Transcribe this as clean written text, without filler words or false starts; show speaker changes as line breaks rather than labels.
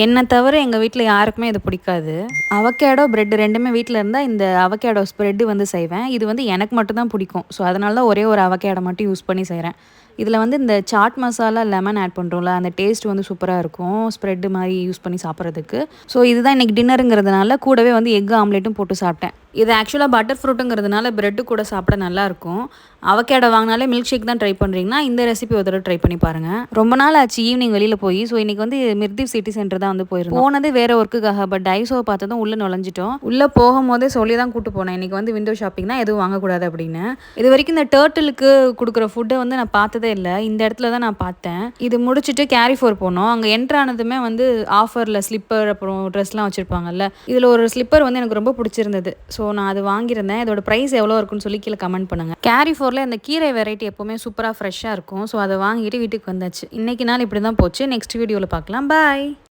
என்னை தவிர எங்கள் வீட்டில் யாருக்குமே இது பிடிக்காது. அவகேடோ பிரெட் ரெண்டுமே வீட்டில் இருந்தால் இந்த அவகேடோ ஸ்ப்ரெட்டு வந்து செய்வேன். இது வந்து எனக்கு மட்டும் தான் பிடிக்கும். ஸோ அதனால தான் ஒரே ஒரு அவகேடோ மட்டும் யூஸ் பண்ணி செய்கிறேன். இதில் வந்து இந்த சாட் மசாலா லெமன் ஆட் பண்ணுறோம்ல, அந்த டேஸ்ட் வந்து சூப்பராக இருக்கும் ஸ்ப்ரெட்டு மாதிரி யூஸ் பண்ணி சாப்பிட்றதுக்கு. ஸோ இதுதான் இன்றைக்கி டின்னருங்கிறதுனால கூடவே வந்து எக் ஆம்லேட்டும் போட்டு சாப்பிட்டேன். இது ஆக்சுவலாக பட்டர் ஃப்ரூட்டுங்கிறதுனால பிரெட்டு கூட சாப்பிட நல்லாயிருக்கும். அவகேடோ வாங்கினாலே மில்க் ஷேக் தான் ட்ரை பண்ணுறீங்கன்னா இந்த ரெசிபி ஒரு தடவை ட்ரை பண்ணி பாருங்கள். ரொம்ப நாள் ஆச்சு ஈவினிங் வெளியில் போய். ஸோ இன்றைக்கி வந்து மிர்தீப் சிட்டி சென்டர் தான் வந்து போயிருந்தோம். போனது வேறு ஒர்க்குக்காக. பட் டைஸோவை பார்த்ததும் உள்ளே நுழைஞ்சிட்டோம். உள்ளே போகும்போதே சொல்லி தான் கூட்டு போனேன், இன்றைக்கி வந்து விண்டோ ஷாப்பிங் தான், எதுவும் வாங்கக்கூடாது அப்படின்னு. இது வரைக்கும் இந்த டர்ட்டிலுக்கு கொடுக்குற ஃபுட்டை வந்து நான் பார்த்ததே இல்லை. இந்த இடத்துல தான் நான் பார்த்தேன். இது முடிச்சுட்டு கேரி ஃபோர் போனோம். அங்கே என்ட்ரு ஆனதுமே வந்து ஆஃபரில் ஸ்லிப்பர் அப்புறம் ட்ரெஸ்லாம் வச்சுருப்பாங்கல்ல, இதில் ஒரு ஸ்லிப்பர் வந்து எனக்கு ரொம்ப பிடிச்சிருந்தது. ஸோ நான் அது வாங்கியிருந்தேன். இதோட ப்ரைஸ் எவ்வளோ இருக்குன்னு சொல்லி கீழே கமெண்ட் பண்ணுங்கள். கேரி ஃபோரில் இந்த கீரை வெரைட்டி எப்போவுமே சூப்பராக ஃப்ரெஷ்ஷாக இருக்கும். ஸோ அதை வாங்கிட்டு வீட்டுக்கு வந்தாச்சு. இன்றைக்கி நாள் இப்படி தான் போச்சு. நெக்ஸ்ட் வீடியோவில் பார்க்கலாம். பாய்.